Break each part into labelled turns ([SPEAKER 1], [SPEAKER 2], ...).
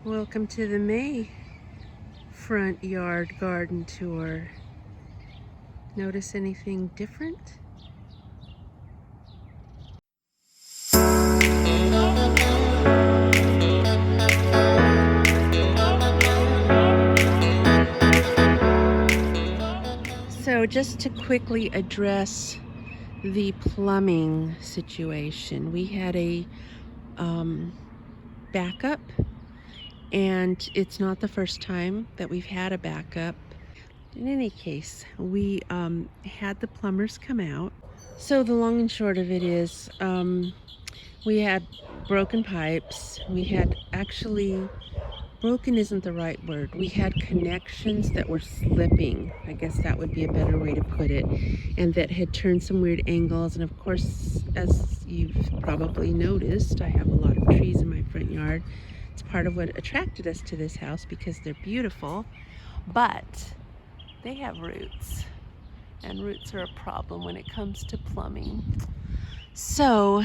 [SPEAKER 1] Welcome to the May front yard garden tour. Notice anything different? So just to quickly address the plumbing situation, we had a backup, and it's not the first time that we've had a backup. In any case, we had the plumbers come out. So the long and short of it is, we had broken pipes. We had actually, broken isn't the right word. We had connections that were slipping. I guess that would be a better way to put it. And that had turned some weird angles. And of course, as you've probably noticed, I have a lot of trees in my front yard. It's part of what attracted us to this house because they're beautiful, but they have roots. And roots are a problem when it comes to plumbing. So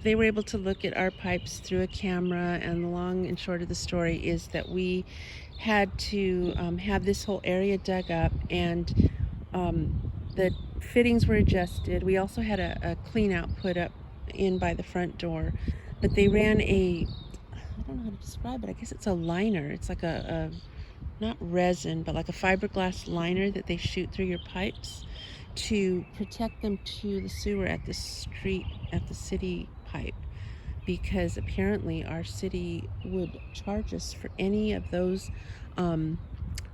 [SPEAKER 1] they were able to look at our pipes through a camera, and the long and short of the story is that we had to have this whole area dug up, and the fittings were adjusted. We also had a clean out put up in by the front door, but they ran I don't know how to describe it. I guess it's a liner. It's like a not resin, but like a fiberglass liner that they shoot through your pipes to protect them to the sewer at the city pipe, because apparently our city would charge us for any of those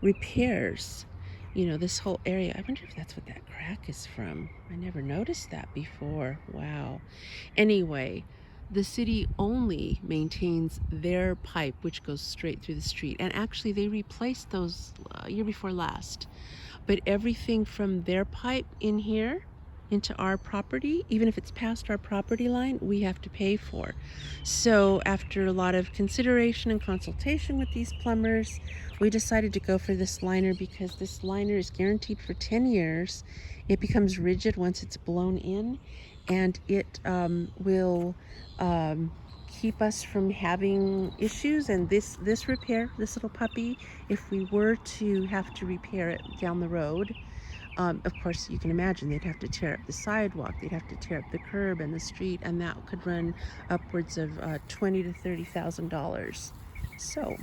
[SPEAKER 1] repairs. You know, this whole area. I wonder if that's what that crack is from. I never noticed that before. Wow. Anyway, the city only maintains their pipe, which goes straight through the street. And actually, they replaced those year before last. But everything from their pipe in here into our property, even if it's past our property line, we have to pay for. So after a lot of consideration and consultation with these plumbers, we decided to go for this liner because this liner is guaranteed for 10 years. It becomes rigid once it's blown in, and it will keep us from having issues. And this repair, this little puppy, if we were to have to repair it down the road, of course, you can imagine they'd have to tear up the sidewalk, they'd have to tear up the curb and the street, and that could run upwards of $20,000 to $30,000. So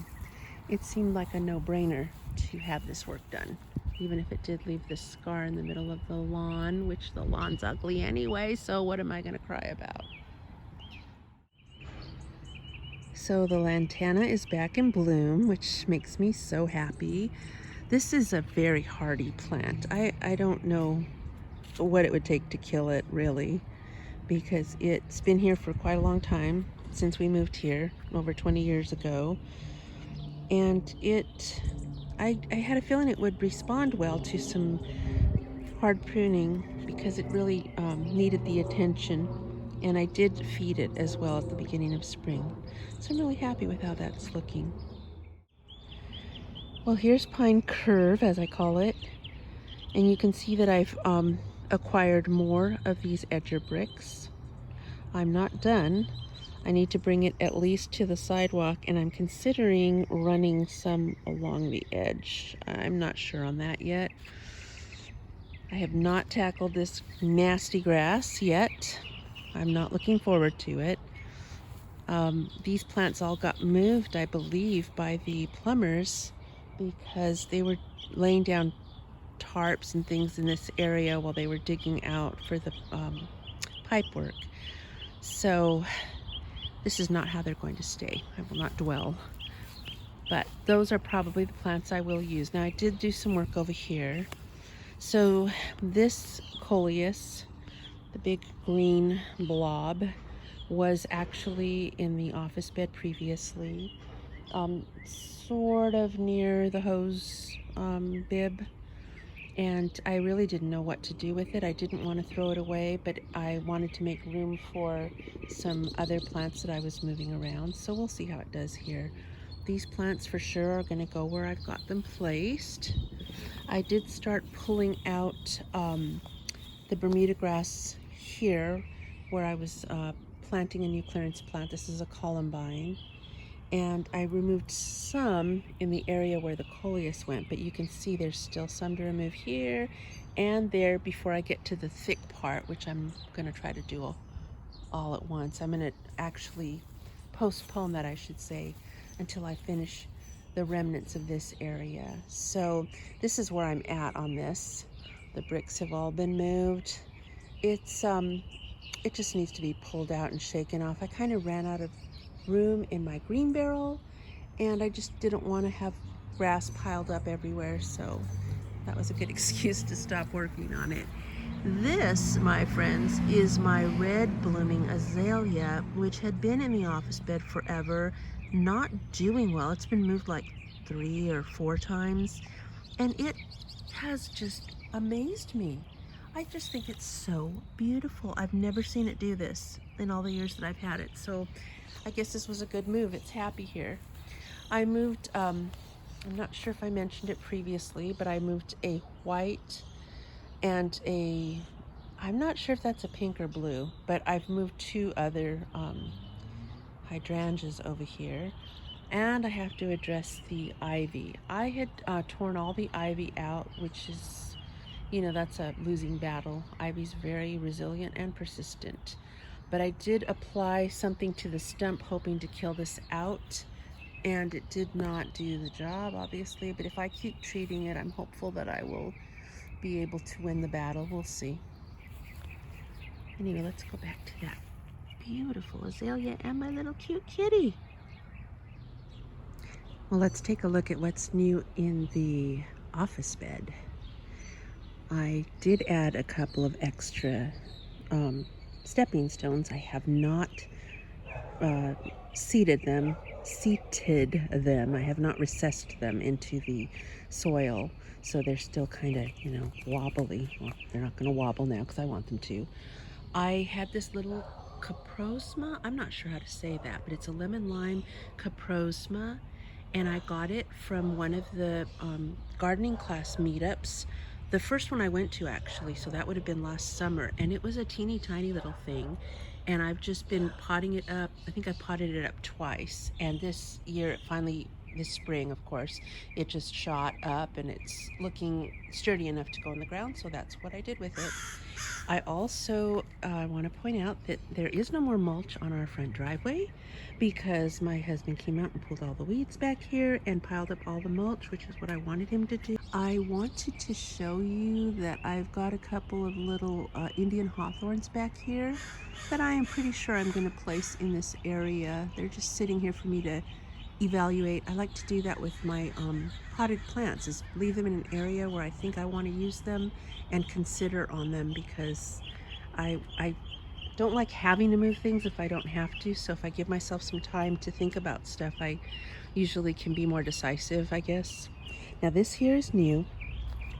[SPEAKER 1] it seemed like a no-brainer to have this work done, even if it did leave this scar in the middle of the lawn, which the lawn's ugly anyway, so what am I going to cry about? So the lantana is back in bloom, which makes me so happy. This is a very hardy plant. I don't know what it would take to kill it, really, because it's been here for quite a long time, since we moved here over 20 years ago. And I had a feeling it would respond well to some hard pruning because it really needed the attention. And I did feed it as well at the beginning of spring. So I'm really happy with how that's looking. Well, here's Pine Curve, as I call it. And you can see that I've acquired more of these edger bricks. I'm not done. I need to bring it at least to the sidewalk, and I'm considering running some along the edge. I'm not sure on that yet. I have not tackled this nasty grass yet. I'm not looking forward to it. These plants all got moved, I believe, by the plumbers because they were laying down tarps and things in this area while they were digging out for the pipe work. So this is not how they're going to stay. I will not dwell. But those are probably the plants I will use. Now I did do some work over here. So this coleus, the big green blob, was actually in the office bed previously, sort of near the hose bib. And I really didn't know what to do with it. I didn't want to throw it away, but I wanted to make room for some other plants that I was moving around. So we'll see how it does here. These plants for sure are going to go where I've got them placed. I did start pulling out the Bermuda grass here where I was planting a new clearance plant. This is a columbine. And I removed some in the area where the coleus went, but you can see there's still some to remove here and there before I get to the thick part, which I'm going to try to do all at once. I'm going to actually postpone that, I should say, until I finish the remnants of this area. So this is where I'm at on this. The bricks have all been moved. It just needs to be pulled out and shaken off. I kind of ran out of room in my green barrel, and I just didn't want to have grass piled up everywhere, so that was a good excuse to stop working on it. This, my friends, is my red blooming azalea, which had been in the office bed forever, not doing well. It's been moved like 3 or 4 times, and it has just amazed me. I just think it's so beautiful. I've never seen it do this in all the years that I've had it, so I guess this was a good move. It's happy here. I moved, I'm not sure if I mentioned it previously, but I moved a white and I'm not sure if that's a pink or blue, but I've moved 2 other hydrangeas over here. And I have to address the ivy. I had torn all the ivy out, which is, that's a losing battle. Ivy's very resilient and persistent. But I did apply something to the stump hoping to kill this out, and it did not do the job, obviously. But if I keep treating it, I'm hopeful that I will be able to win the battle. We'll see. Anyway, let's go back to that beautiful azalea and my little cute kitty. Well, let's take a look at what's new in the office bed. I did add a couple of extra stepping stones. I have not seated them. I have not recessed them into the soil, so they're still kind of, wobbly. Well, they're not going to wobble now because I want them to. I had this little caprosma. I'm not sure how to say that, but it's a lemon lime caprosma, and I got it from one of the gardening class meetups. The first one I went to, actually, so that would have been last summer, and it was a teeny tiny little thing, and I've just been potting it up. I think I potted it up twice, and this year, this spring, of course, it just shot up, and it's looking sturdy enough to go in the ground, so that's what I did with it. I also want to point out that there is no more mulch on our front driveway because my husband came out and pulled all the weeds back here and piled up all the mulch, which is what I wanted him to do. I wanted to show you that I've got a couple of little Indian hawthorns back here that I am pretty sure I'm going to place in this area. They're just sitting here for me to evaluate. I like to do that with my potted plants, is leave them in an area where I think I want to use them and consider on them, because I don't like having to move things if I don't have to. So if I give myself some time to think about stuff, I usually can be more decisive, I guess. Now this here is new.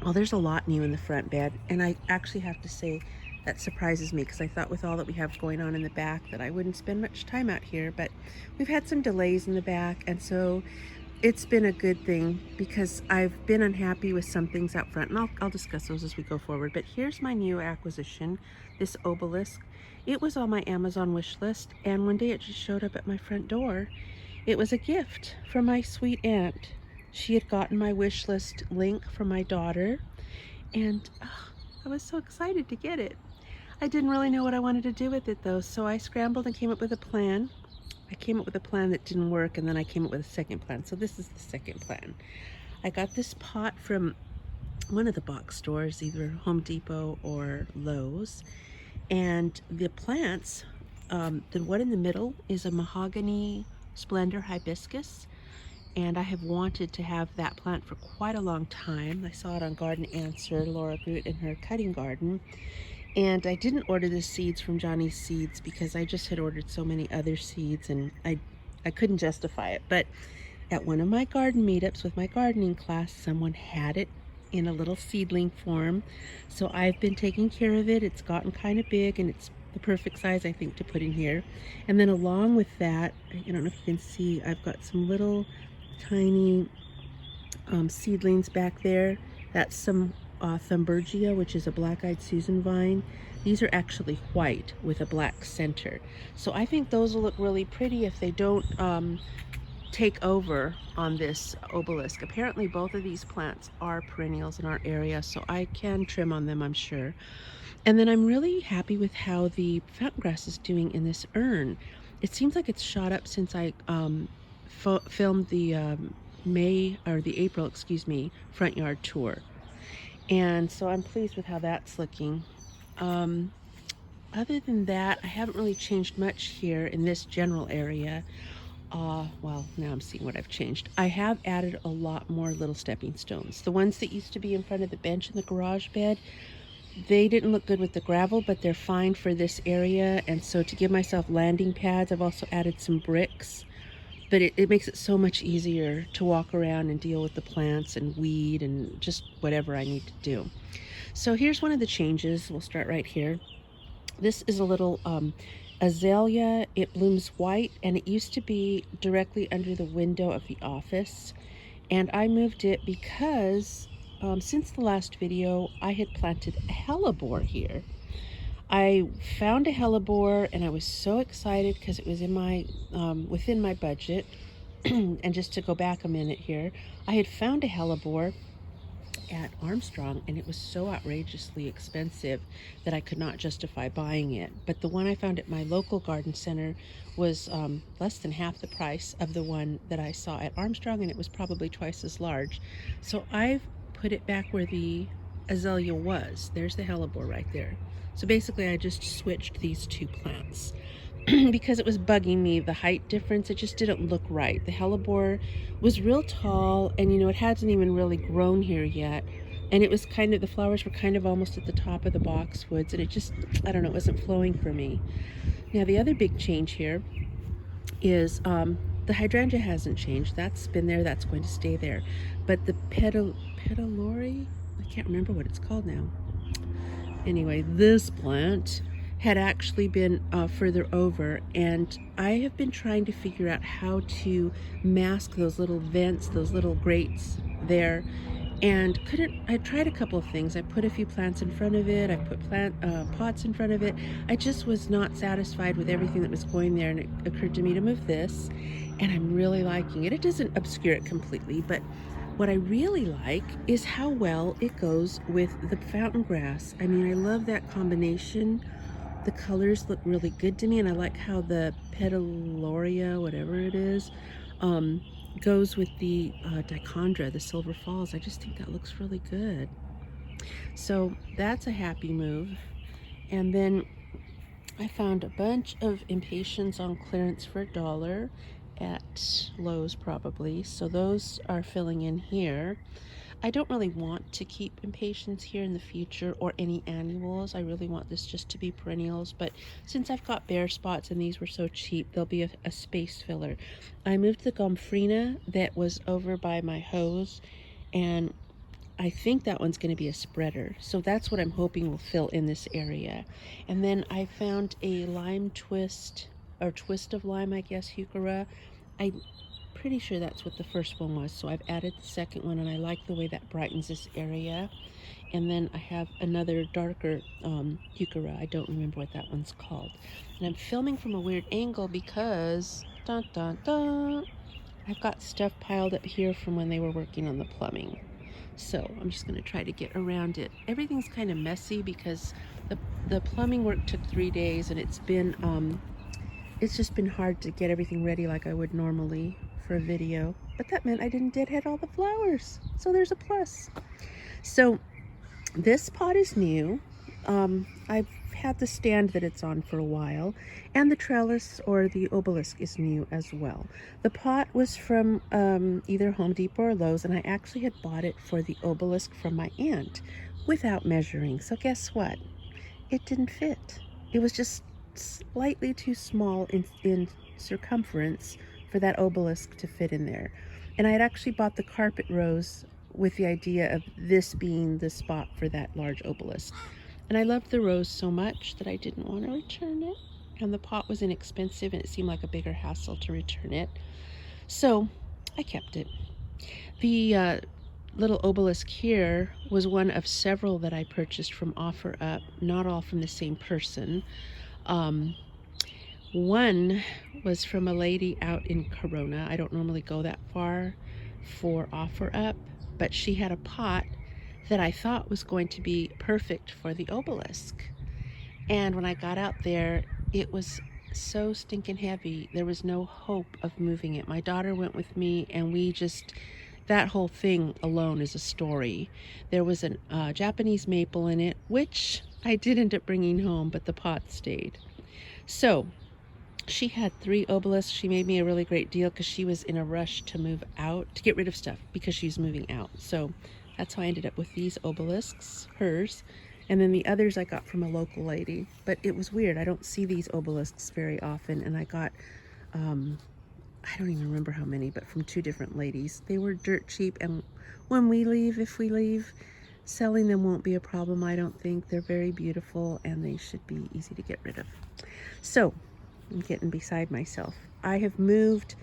[SPEAKER 1] Well, there's a lot new in the front bed, and I actually have to say that surprises me, because I thought with all that we have going on in the back that I wouldn't spend much time out here, but we've had some delays in the back, and so it's been a good thing because I've been unhappy with some things out front, and I'll discuss those as we go forward. But here's my new acquisition, this Obelisk. It was on my Amazon wish list, and one day it just showed up at my front door. It was a gift from my sweet aunt. She had gotten my wish list link from my daughter, and I was so excited to get it. I didn't really know what I wanted to do with it though, so I scrambled and came up with a plan. I came up with a plan that didn't work, and then I came up with a second plan. So this is the second plan. I got this pot from one of the box stores, either Home Depot or Lowe's. And the plants, the one in the middle is a mahogany splendor hibiscus. And I have wanted to have that plant for quite a long time. I saw it on Garden Answer, Laura Groot, in her cutting garden. And I didn't order the seeds from Johnny's Seeds because I just had ordered so many other seeds, and I couldn't justify it. But at one of my garden meetups with my gardening class, someone had it in a little seedling form. So I've been taking care of it. It's gotten kind of big, and it's the perfect size, I think, to put in here. And then along with that, I don't know if you can see, I've got some little tiny seedlings back there. That's some Thumbergia, which is a black-eyed Susan vine. These are actually white with a black center. So I think those will look really pretty if they don't take over on this obelisk. Apparently both of these plants are perennials in our area, so I can trim on them, I'm sure. And then I'm really happy with how the fountain grass is doing in this urn. It seems like it's shot up since I filmed the April, excuse me, front yard tour. And so I'm pleased with how that's looking. Other than that, I haven't really changed much here in this general area. Well, now I'm seeing what I've changed. I have added a lot more little stepping stones. The ones that used to be in front of the bench in the garage bed, they didn't look good with the gravel, but they're fine for this area. And so to give myself landing pads, I've also added some bricks. But it makes it so much easier to walk around and deal with the plants and weed and just whatever I need to do. So here's one of the changes. We'll start right here. This is a little azalea. It blooms white, and it used to be directly under the window of the office. And I moved it because since the last video, I had planted a hellebore here. I found a hellebore, and I was so excited because it was in my within my budget. And just to go back a minute here, I had found a hellebore at Armstrong, and it was so outrageously expensive that I could not justify buying it. But the one I found at my local garden center was less than half the price of the one that I saw at Armstrong, and it was probably twice as large. So I've put it back where the azalea was. There's the hellebore right there. So basically I just switched these two plants. Because it was bugging me, the height difference, it just didn't look right. The hellebore was real tall, and it hasn't even really grown here yet. And it was kind of, the flowers were kind of almost at the top of the boxwoods, and it just, I don't know, it wasn't flowing for me. Now the other big change here is the hydrangea hasn't changed. That's been there, that's going to stay there. But the pedalori, I can't remember what it's called now. Anyway, this plant had actually been further over, and I have been trying to figure out how to mask those little vents, those little grates there, and I tried a couple of things. I put a few plants in front of it, I put pots in front of it. I just was not satisfied with everything that was going there, and it occurred to me to move this, and I'm really liking it. It doesn't obscure it completely, but what I really like is how well it goes with the fountain grass. I mean, I love that combination. The colors look really good to me, and I like how the petaloria, whatever it is, goes with the dichondra, the silver falls. I just think that looks really good. So that's a happy move. And then I found a bunch of impatiens on clearance for $1 at Lowe's probably. So those are filling in here. I don't really want to keep impatiens here in the future, or any annuals. I really want this just to be perennials, but since I've got bare spots and these were so cheap, they'll be a space filler. I moved the gomphrena that was over by my hose, and I think that one's going to be a spreader. So that's what I'm hoping will fill in this area. And then I found a lime twist, or twist of lime, I guess, heuchera. I'm pretty sure that's what the first one was, so I've added the second one, and I like the way that brightens this area. And then I have another darker heuchera. I don't remember what that one's called. And I'm filming from a weird angle because dun, dun, dun, I've got stuff piled up here from when they were working on the plumbing. So I'm just going to try to get around it. Everything's kind of messy because the plumbing work took 3 days, and it's just been hard to get everything ready like I would normally for a video. But that meant I didn't deadhead all the flowers, so there's a plus. So this pot is new. I've had the stand that it's on for a while, and the trellis, or the obelisk, is new as well. The pot was from either Home Depot or Lowe's, and I actually had bought it for the obelisk from my aunt without measuring. So guess what? It didn't fit. It was just slightly too small in circumference for that obelisk to fit in there. And I had actually bought the carpet rose with the idea of this being the spot for that large obelisk. And I loved the rose so much that I didn't want to return it. And the pot was inexpensive, and it seemed like a bigger hassle to return it. So I kept it. The little obelisk here was one of several that I purchased from OfferUp, not all from the same person. One was from a lady out in Corona. I don't normally go that far for offer up, but she had a pot that I thought was going to be perfect for the obelisk. And when I got out there, it was so stinking heavy. There was no hope of moving it. My daughter went with me, and that whole thing alone is a story. There was a Japanese maple in it, which I did end up bringing home, but the pot stayed. So she had 3 obelisks. She made me a really great deal because she was in a rush to move out, to get rid of stuff because she's moving out. So that's how I ended up with these obelisks, hers. And then the others I got from a local lady. But it was weird. I don't see these obelisks very often. And I got, I don't even remember how many, but from 2 different ladies. They were dirt cheap. And when we leave, if we leave, selling them won't be a problem, I don't think. They're very beautiful and they should be easy to get rid of. So I'm getting beside myself. I have moved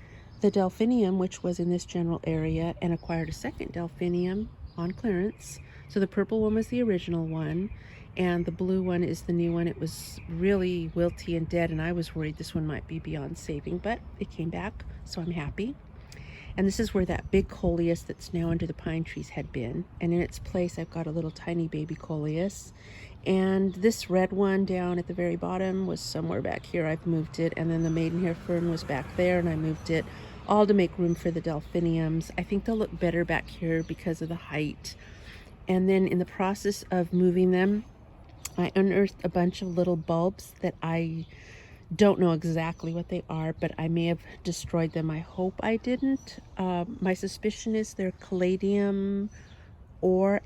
[SPEAKER 1] the delphinium, which was in this general area, and acquired a second delphinium on clearance. So the purple one was the original one, and the blue one is the new one. It was really wilty and dead, and I was worried this one might be beyond saving, but it came back, so I'm happy. And this is where that big coleus that's now under the pine trees had been. And in its place, I've got a little tiny baby coleus. And this red one down at the very bottom was somewhere back here. I've moved it. And then the maidenhair fern was back there, and I moved it all to make room for the delphiniums. I think they'll look better back here because of the height. And then in the process of moving them, I unearthed a bunch of little bulbs that I don't know exactly what they are, but I may have destroyed them. I hope I didn't. My suspicion is they're caladium or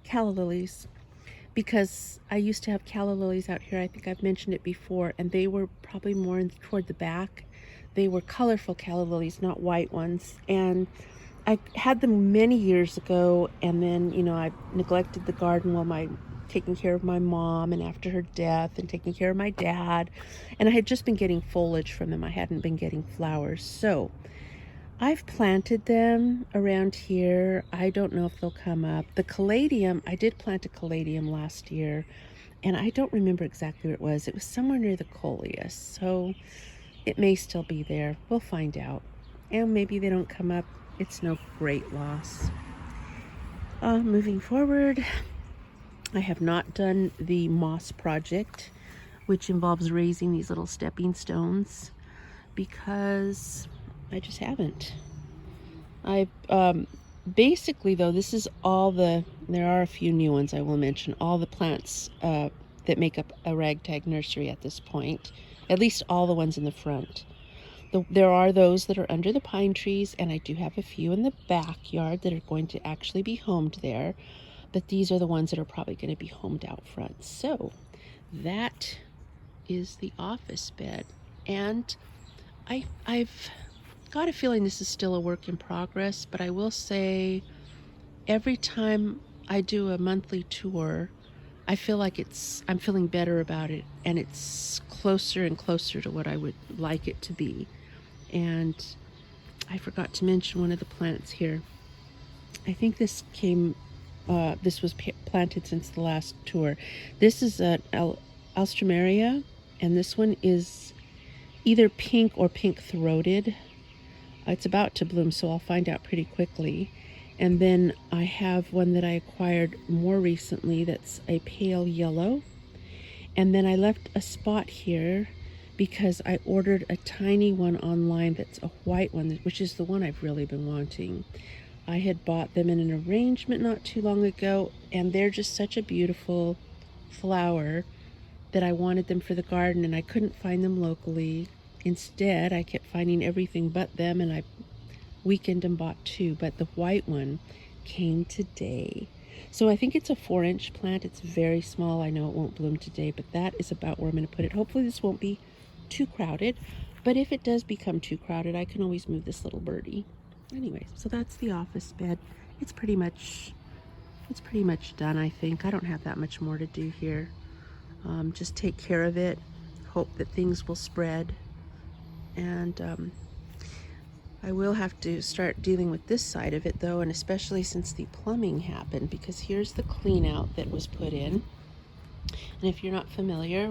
[SPEAKER 1] calla lilies, because I used to have calla lilies out here. I think I've mentioned it before, and they were probably more toward the back. They were colorful calla lilies, not white ones, and I had them many years ago, and then I neglected the garden while taking care of my mom, and after her death, and taking care of my dad, and I had just been getting foliage from them. I hadn't been getting flowers. So I've planted them around here. I don't know if they'll come up. The caladium, I did plant a caladium last year, and I don't remember exactly where it was. It was somewhere near the coleus, so it may still be there. We'll find out. And maybe they don't come up. It's no great loss. Moving forward, I have not done the moss project, which involves raising these little stepping stones, because I just haven't. I basically, though, this is all there are a few new ones I will mention, all the plants that make up a ragtag nursery at this point, at least all the ones in the front. There are those that are under the pine trees, and I do have a few in the backyard that are going to actually be homed there. But these are the ones that are probably going to be homed out front. So that is the office bed. And I've got a feeling this is still a work in progress, but I will say every time I do a monthly tour, I feel like I'm feeling better about it, and it's closer and closer to what I would like it to be. And I forgot to mention one of the plants here. I think this was planted since the last tour. This is an Alstroemeria, and this one is either pink or pink-throated. It's about to bloom, so I'll find out pretty quickly. And then I have one that I acquired more recently that's a pale yellow. And then I left a spot here because I ordered a tiny one online that's a white one, which is the one I've really been wanting. I had bought them in an arrangement not too long ago, and they're just such a beautiful flower that I wanted them for the garden, and I couldn't find them locally. Instead, I kept finding everything but them, and I weekend and bought 2, but the white one came today. So I think it's a 4-inch plant. It's very small. I know it won't bloom today, but that is about where I'm going to put it. Hopefully this won't be too crowded, but if it does become too crowded, I can always move this little birdie. Anyways, so that's the office bed. It's pretty much done, I think. I don't have that much more to do here. Just take care of it, hope that things will spread, and I will have to start dealing with this side of it, though, and especially since the plumbing happened, because here's the clean out that was put in. And if you're not familiar,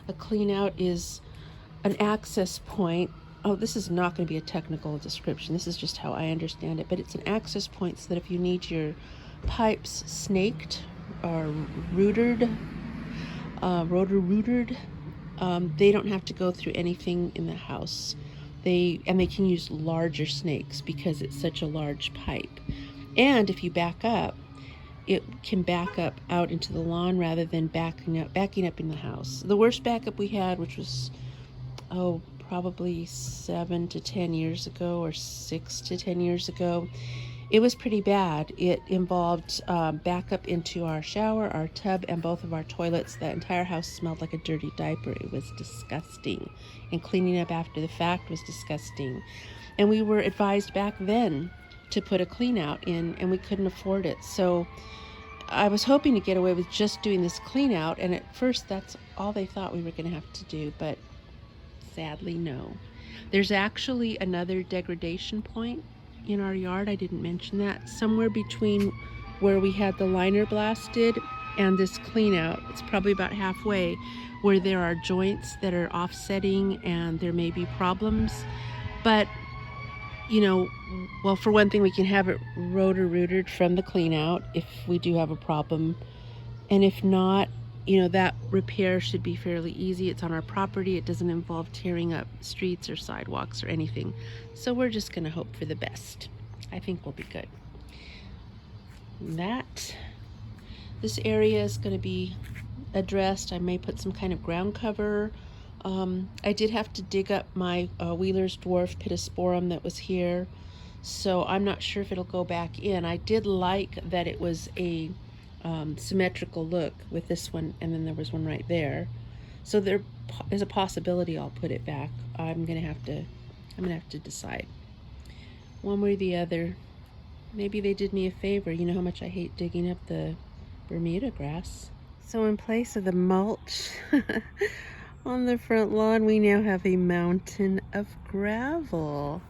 [SPEAKER 1] a clean out is an access point. Oh, this is not going to be a technical description. This is just how I understand it. But it's an access point so that if you need your pipes snaked or rooted, rotor-rooted, they don't have to go through anything in the house. They can use larger snakes because it's such a large pipe. And if you back up, it can back up out into the lawn rather than backing up in the house. The worst backup we had, which was probably 7 to 10 years ago or 6 to 10 years ago, it was pretty bad. It involved backup into our shower, our tub, and both of our toilets. The entire house smelled like a dirty diaper. It was disgusting. And cleaning up after the fact was disgusting. And we were advised back then to put a clean out in, and we couldn't afford it. So I was hoping to get away with just doing this clean out, and at first that's all they thought we were going to have to do, but sadly no. There's actually another degradation point in our yard. I didn't mention that. Somewhere between where we had the liner blasted and this clean out, it's probably about halfway, where there are joints that are offsetting and there may be problems. But you know, well, for one thing, we can have it rotor-rooted from the clean out if we do have a problem. And if not, you know, that repair should be fairly easy. It's on our property. It doesn't involve tearing up streets or sidewalks or anything. So we're just going to hope for the best. I think we'll be good. This area is going to be addressed. I may put some kind of ground cover. I did have to dig up my Wheeler's dwarf pittosporum that was here, so I'm not sure if it'll go back in. I did like that it was a symmetrical look with this one, and then there was one right there. So there is a possibility I'll put it back. I'm gonna have to decide one way or the other. Maybe they did me a favor. You know how much I hate digging up the Bermuda grass. So in place of the mulch on the front lawn, we now have a mountain of gravel.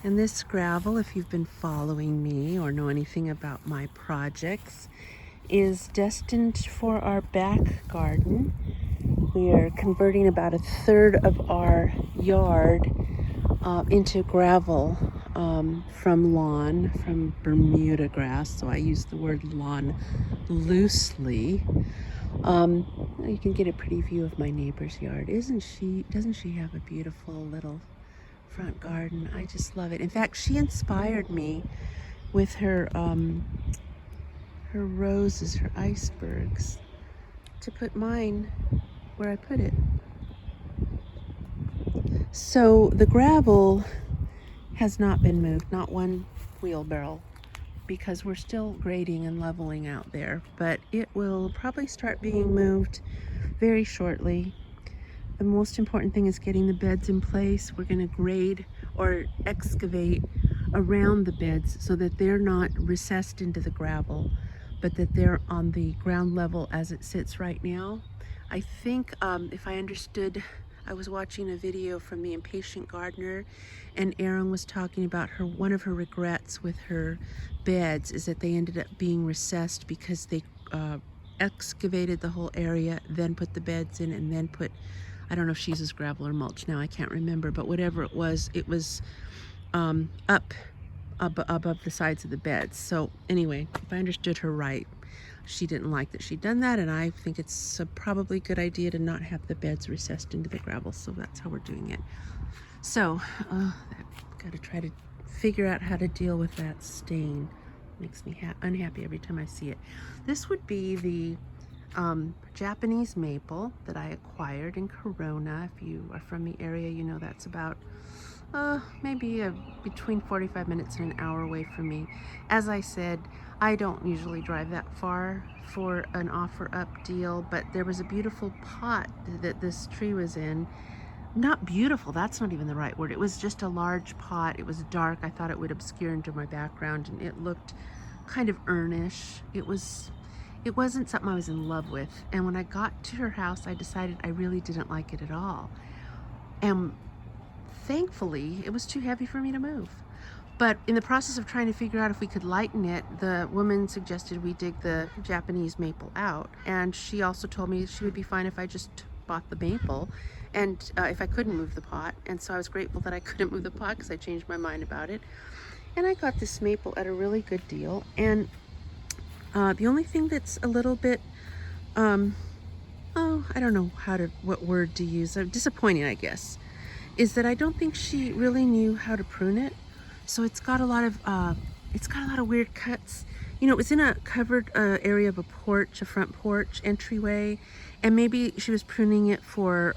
[SPEAKER 1] And this gravel, if you've been following me or know anything about my projects, is destined for our back garden. We are converting about 1/3 of our yard into gravel from Bermuda grass. So I use the word lawn loosely. You can get a pretty view of my neighbor's yard. Doesn't she have a beautiful little front garden? I just love it. In fact, she inspired me with her roses, her icebergs, to put mine where I put it. So the gravel has not been moved, not one wheelbarrow, because we're still grading and leveling out there, but it will probably start being moved very shortly. The most important thing is getting the beds in place. We're going to grade or excavate around the beds so that they're not recessed into the gravel, but that they're on the ground level as it sits right now. I think if I understood, I was watching a video from the Impatient Gardener, and Erin was talking about one of her regrets with her beds is that they ended up being recessed because they excavated the whole area, then put the beds in, and then put, I don't know if she uses gravel or mulch now, I can't remember, but whatever it was up above the sides of the beds. So anyway, if I understood her right, she didn't like that she'd done that, and I think it's a probably good idea to not have the beds recessed into the gravel, so that's how we're doing it. So, got to try to figure out how to deal with that stain. Makes me unhappy every time I see it. This would be the Japanese maple that I acquired in Corona. If you are from the area, you know that's about maybe between 45 minutes and an hour away from me. As I said, I don't usually drive that far for an offer up deal, but there was a beautiful pot that this tree was in. Not beautiful, that's not even the right word. It was just a large pot. It was dark. I thought it would obscure into my background, and it looked kind of earnish. It wasn't something I was in love with. And when I got to her house, I decided I really didn't like it at all. And thankfully, it was too heavy for me to move. But in the process of trying to figure out if we could lighten it, the woman suggested we dig the Japanese maple out. And she also told me she would be fine if I just bought the maple and if I couldn't move the pot. And so I was grateful that I couldn't move the pot because I changed my mind about it. And I got this maple at a really good deal. And the only thing that's a little bit, oh, I don't know what word to use, disappointing, I guess, is that I don't think she really knew how to prune it. So it's got a lot of weird cuts. You know, it was in a covered area of a porch, a front porch entryway, and maybe she was pruning it for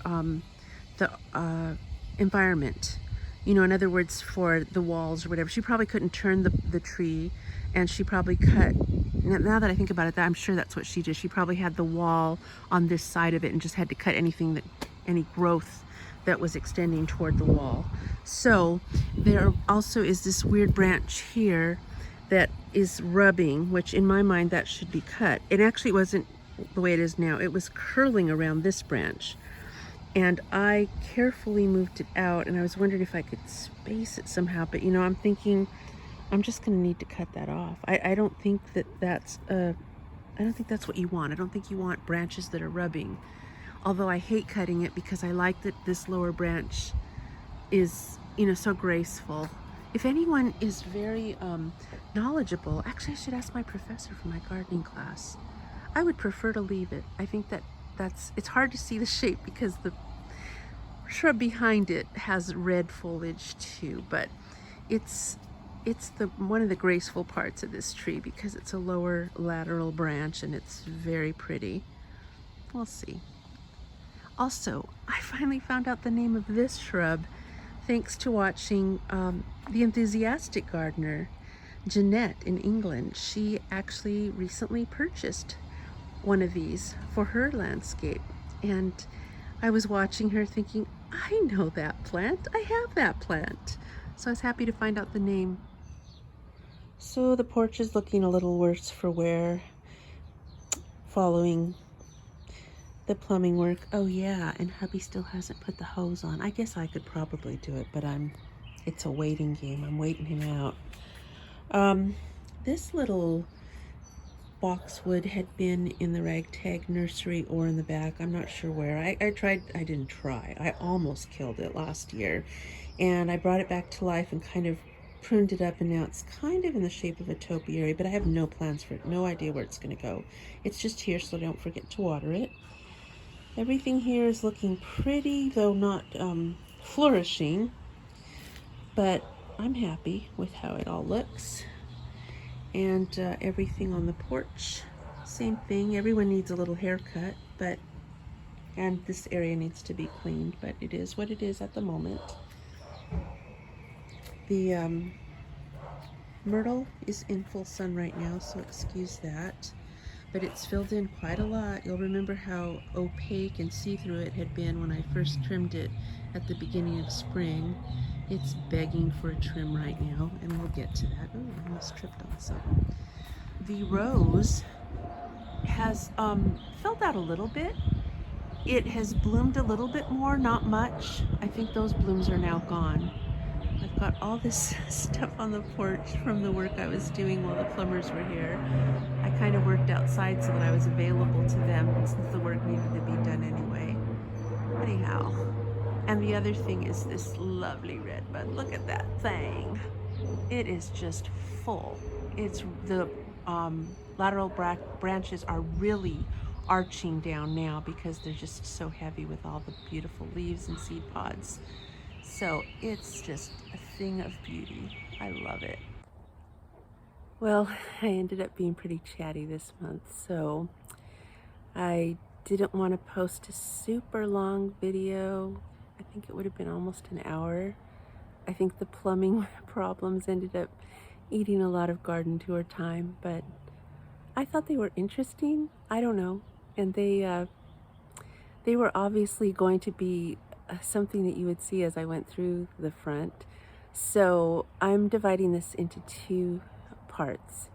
[SPEAKER 1] the environment. You know, in other words, for the walls or whatever. She probably couldn't turn the tree, and she probably cut. Now that I think about it, I'm sure that's what she did. She probably had the wall on this side of it and just had to cut any growth that was extending toward the wall. So there also is this weird branch here that is rubbing, which in my mind that should be cut. It actually wasn't the way it is now. It was curling around this branch, and I carefully moved it out, and I was wondering if I could space it somehow, but you know, I'm thinking I'm just going to need to cut that off. I don't think that's what you want. I don't think you want branches that are rubbing. Although I hate cutting it because I like that this lower branch is, you know, so graceful. If anyone is very knowledgeable, actually I should ask my professor for my gardening class. I would prefer to leave it. I think it's hard to see the shape because the shrub behind it has red foliage too, but it's one of the graceful parts of this tree because it's a lower lateral branch and it's very pretty. We'll see. Also, I finally found out the name of this shrub thanks to watching The Enthusiastic Gardener, Jeanette in England. She actually recently purchased one of these for her landscape, and I was watching her thinking, I know that plant, I have that plant. So I was happy to find out the name. So the porch is looking a little worse for wear following the plumbing work. Oh yeah, and hubby still hasn't put the hose on. I guess I could probably do it, but it's a waiting game. I'm waiting him out. This little boxwood had been in the ragtag nursery or in the back. I'm not sure where. I didn't try. I almost killed it last year. And I brought it back to life and kind of pruned it up, and now it's kind of in the shape of a topiary, but I have no plans for it. No idea where it's going to go. It's just here, so don't forget to water it. Everything here is looking pretty, though not flourishing, but I'm happy with how it all looks. And everything on the porch, same thing. Everyone needs a little haircut, and this area needs to be cleaned, but it is what it is at the moment. The myrtle is in full sun right now, so excuse that. But it's filled in quite a lot. You'll remember how opaque and see-through it had been when I first trimmed it at the beginning of spring. It's begging for a trim right now, and we'll get to that. Ooh, I almost tripped on something. The rose has filled out a little bit. It has bloomed a little bit more, not much. I think those blooms are now gone. I've got all this stuff on the porch from the work I was doing while the plumbers were here. I kind of worked outside so that I was available to them since the work needed to be done anyway. Anyhow, and the other thing is this lovely red bud. Look at that thing. It is just full. It's the lateral branches are really arching down now because they're just so heavy with all the beautiful leaves and seed pods. So it's just a thing of beauty. I love it. Well, I ended up being pretty chatty this month, so I didn't want to post a super long video. I think it would have been almost an hour. I think the plumbing problems ended up eating a lot of garden tour time, but I thought they were interesting. I don't know. And they were obviously going to be something that you would see as I went through the front. So I'm dividing this into two parts.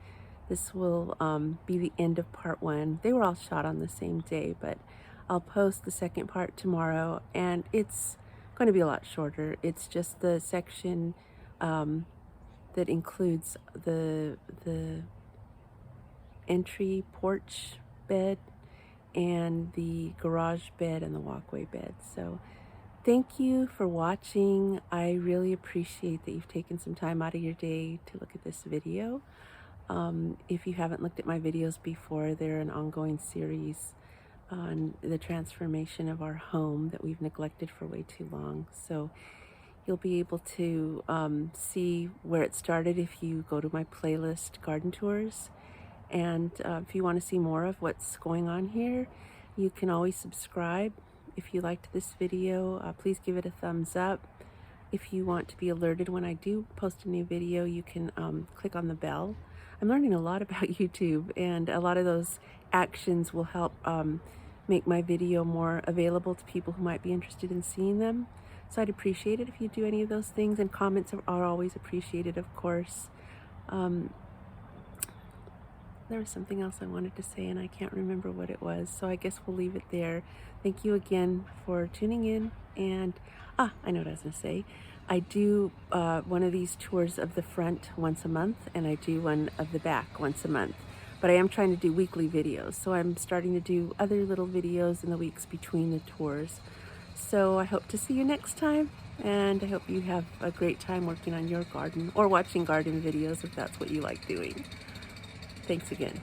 [SPEAKER 1] This will be the end of part one. They were all shot on the same day, but I'll post the second part tomorrow, and it's going to be a lot shorter. It's just the section that includes the entry porch bed and the garage bed and the walkway bed. So Thank you for watching. I really appreciate that you've taken some time out of your day to look at this video. If you haven't looked at my videos before, they're an ongoing series on the transformation of our home that we've neglected for way too long. So you'll be able to see where it started if you go to my playlist, Garden Tours. And if you want to see more of what's going on here, you can always subscribe. If you liked this video, please give it a thumbs up. If you want to be alerted when I do post a new video, you can click on the bell. I'm learning a lot about YouTube, and a lot of those actions will help make my video more available to people who might be interested in seeing them. So I'd appreciate it if you do any of those things, and comments are always appreciated, of course. There was something else I wanted to say and I can't remember what it was, so I guess we'll leave it there. Thank you again for tuning in, and I know what I was going to say. I do one of these tours of the front once a month, and I do one of the back once a month. But I am trying to do weekly videos, so I'm starting to do other little videos in the weeks between the tours. So I hope to see you next time, and I hope you have a great time working on your garden or watching garden videos if that's what you like doing. Thanks again.